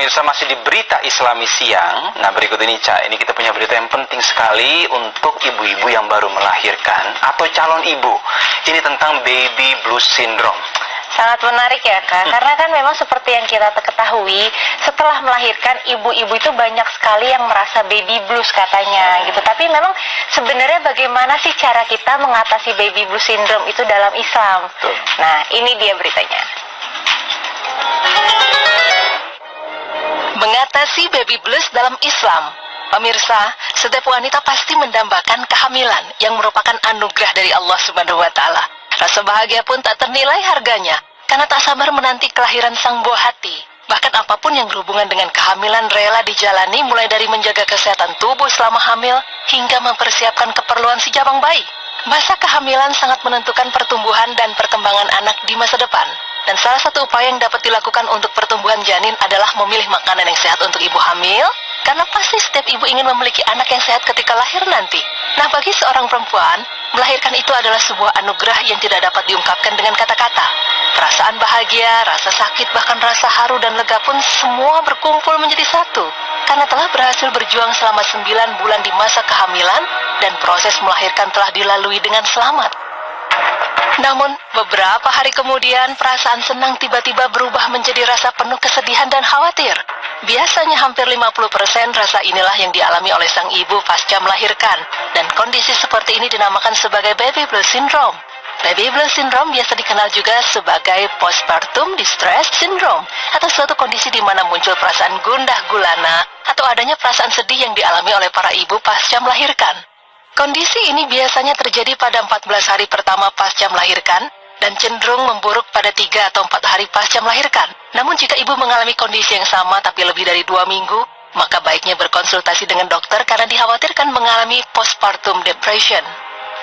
pemirsa, masih di berita Islami siang. Nah, berikut ini Ca, ini kita punya berita yang penting sekali untuk ibu-ibu yang baru melahirkan atau calon ibu. Ini tentang baby blues syndrome. Sangat menarik ya Kak, karena kan memang seperti yang kita ketahui, setelah melahirkan ibu-ibu itu banyak sekali yang merasa baby blues katanya gitu. Tapi memang sebenarnya bagaimana sih cara kita mengatasi baby blues syndrome itu dalam Islam? Betul. Nah, ini dia beritanya. Mengatasi baby blues dalam Islam. Pemirsa, setiap wanita pasti mendambakan kehamilan yang merupakan anugerah dari Allah Subhanahu wa Ta'ala. Rasa bahagia pun tak ternilai harganya, karena tak sabar menanti kelahiran sang buah hati. Bahkan apapun yang berhubungan dengan kehamilan rela dijalani, mulai dari menjaga kesehatan tubuh selama hamil, hingga mempersiapkan keperluan si jabang bayi. Masa kehamilan sangat menentukan pertumbuhan dan perkembangan anak di masa depan. Dan salah satu upaya yang dapat dilakukan untuk pertumbuhan janin adalah memilih makanan yang sehat untuk ibu hamil, karena pasti setiap ibu ingin memiliki anak yang sehat ketika lahir nanti. Nah, bagi seorang perempuan, melahirkan itu adalah sebuah anugerah yang tidak dapat diungkapkan dengan kata-kata. Perasaan bahagia, rasa sakit, bahkan rasa haru dan lega pun semua berkumpul menjadi satu. Karena telah berhasil berjuang selama 9 bulan di masa kehamilan, dan proses melahirkan telah dilalui dengan selamat. Namun, beberapa hari kemudian, perasaan senang tiba-tiba berubah menjadi rasa penuh kesedihan dan khawatir. Biasanya hampir 50% rasa inilah yang dialami oleh sang ibu pasca melahirkan, dan kondisi seperti ini dinamakan sebagai baby blues syndrome. Baby blues syndrome biasa dikenal juga sebagai postpartum distress syndrome, atau suatu kondisi di mana muncul perasaan gundah gulana atau adanya perasaan sedih yang dialami oleh para ibu pasca melahirkan. Kondisi ini biasanya terjadi pada 14 hari pertama pasca melahirkan dan cenderung memburuk pada 3 atau 4 hari pasca melahirkan. Namun jika ibu mengalami kondisi yang sama tapi lebih dari 2 minggu, maka baiknya berkonsultasi dengan dokter karena dikhawatirkan mengalami postpartum depression.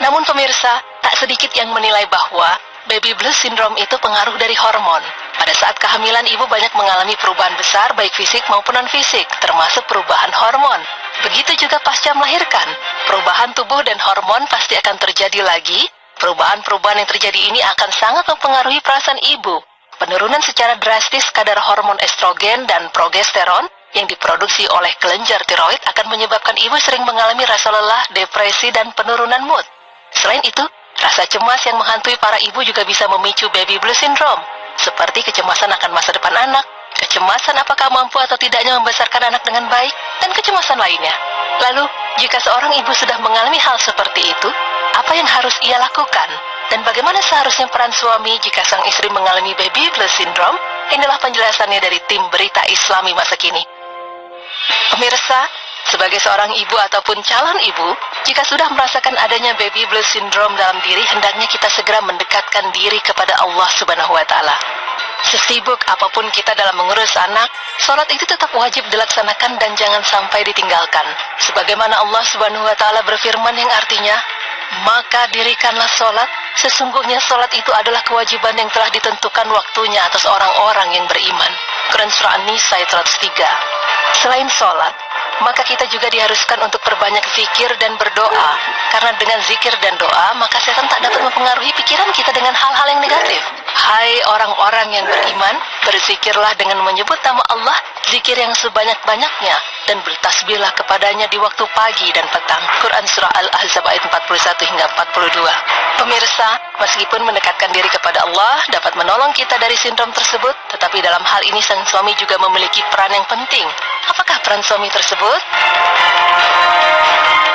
Namun pemirsa, tak sedikit yang menilai bahwa baby blues syndrome itu pengaruh dari hormon. Pada saat kehamilan, ibu banyak mengalami perubahan besar baik fisik maupun non-fisik, termasuk perubahan hormon. Begitu juga pasca melahirkan, perubahan tubuh dan hormon pasti akan terjadi lagi. Perubahan-perubahan yang terjadi ini akan sangat mempengaruhi perasaan ibu. Penurunan secara drastis kadar hormon estrogen dan progesteron yang diproduksi oleh kelenjar tiroid akan menyebabkan ibu sering mengalami rasa lelah, depresi, dan penurunan mood. Selain itu, rasa cemas yang menghantui para ibu juga bisa memicu baby blues syndrome, seperti kecemasan akan masa depan anak, kecemasan apakah mampu atau tidaknya membesarkan anak dengan baik, dan kecemasan lainnya. Lalu, jika seorang ibu sudah mengalami hal seperti itu, apa yang harus ia lakukan? Dan bagaimana seharusnya peran suami jika sang istri mengalami baby blues syndrome? Inilah penjelasannya dari tim Berita Islami masa kini. Pemirsa, sebagai seorang ibu ataupun calon ibu, jika sudah merasakan adanya baby blues syndrome dalam diri, hendaknya kita segera mendekatkan diri kepada Allah Subhanahu wa Ta'ala. Sesibuk apapun kita dalam mengurus anak, sholat itu tetap wajib dilaksanakan dan jangan sampai ditinggalkan. Sebagaimana Allah Subhanahu wa Ta'ala berfirman yang artinya, maka dirikanlah sholat, sesungguhnya sholat itu adalah kewajiban yang telah ditentukan waktunya atas orang-orang yang beriman. Quran Surah An-Nisa ayat 103. Selain sholat, maka kita juga diharuskan untuk perbanyak zikir dan berdoa. Karena dengan zikir dan doa, maka setan tak dapat mempengaruhi pikiran kita dengan hal-hal yang negatif. Hai orang-orang yang beriman, berzikirlah dengan menyebut nama Allah, zikir yang sebanyak-banyaknya, dan bertasbihlah kepadanya di waktu pagi dan petang. Quran Surah Al-Ahzab ayat 41 hingga 42. Pemirsa, meskipun mendekatkan diri kepada Allah dapat menolong kita dari sindrom tersebut, tetapi dalam hal ini sang suami juga memiliki peran yang penting. Apakah peran suami tersebut?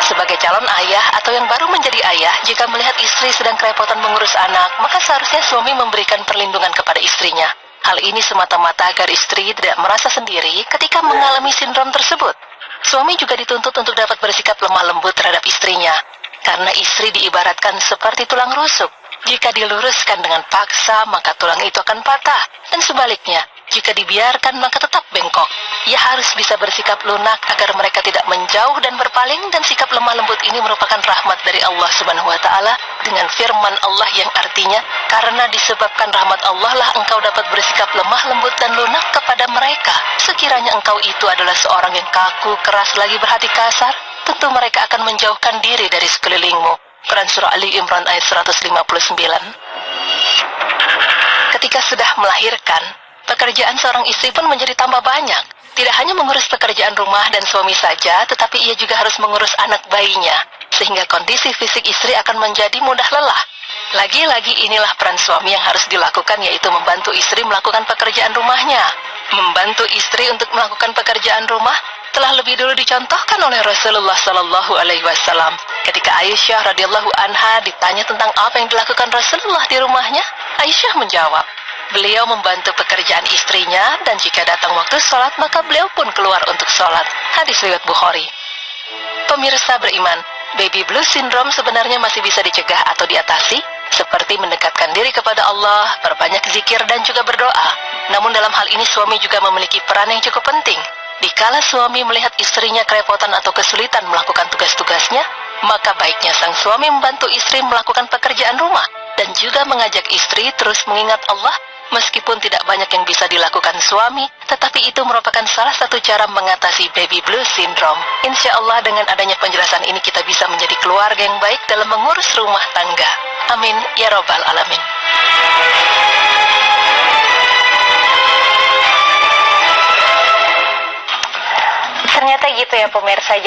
Sebagai calon ayah atau yang baru menjadi ayah, jika melihat istri sedang kerepotan mengurus anak, maka seharusnya suami memberikan perlindungan kepada istrinya. Hal ini semata-mata agar istri tidak merasa sendiri ketika mengalami sindrom tersebut. Suami juga dituntut untuk dapat bersikap lemah lembut terhadap istrinya, karena istri diibaratkan seperti tulang rusuk. Jika diluruskan dengan paksa, maka tulang itu akan patah, dan sebaliknya, jika dibiarkan maka tetap bengkok. Ia harus bisa bersikap lunak agar mereka tidak menjauh dan berpaling, dan sikap lemah lembut ini merupakan rahmat dari Allah Subhanahu wa Ta'ala dengan firman Allah yang artinya, karena disebabkan rahmat Allah lah engkau dapat bersikap lemah lembut dan lunak kepada mereka. Sekiranya engkau itu adalah seorang yang kaku, keras lagi berhati kasar, tentu mereka akan menjauhkan diri dari sekelilingmu. Quran Surah Ali Imran ayat 159. Ketika sudah melahirkan, pekerjaan seorang istri pun menjadi tambah banyak. Tidak hanya mengurus pekerjaan rumah dan suami saja, tetapi ia juga harus mengurus anak bayinya, sehingga kondisi fisik istri akan menjadi mudah lelah. Lagi-lagi inilah peran suami yang harus dilakukan, yaitu membantu istri melakukan pekerjaan rumahnya. Membantu istri untuk melakukan pekerjaan rumah telah lebih dulu dicontohkan oleh Rasulullah Shallallahu Alaihi Wasallam. Ketika Aisyah radhiyallahu anha ditanya tentang apa yang dilakukan Rasulullah di rumahnya, Aisyah menjawab, beliau membantu pekerjaan istrinya, dan jika datang waktu sholat maka beliau pun keluar untuk sholat. Hadis riwayat Bukhari. Pemirsa beriman, baby blues syndrome sebenarnya masih bisa dicegah atau diatasi, seperti mendekatkan diri kepada Allah, perbanyak zikir dan juga berdoa. Namun dalam hal ini suami juga memiliki peran yang cukup penting. Dikala suami melihat istrinya kerepotan atau kesulitan melakukan tugas-tugasnya, maka baiknya sang suami membantu istri melakukan pekerjaan rumah dan juga mengajak istri terus mengingat Allah. Meskipun tidak banyak yang bisa dilakukan suami, tetapi itu merupakan salah satu cara mengatasi baby blues syndrome. Insya Allah dengan adanya penjelasan ini kita bisa menjadi keluarga yang baik dalam mengurus rumah tangga. Amin ya robbal alamin. Ternyata gitu ya pemirsa.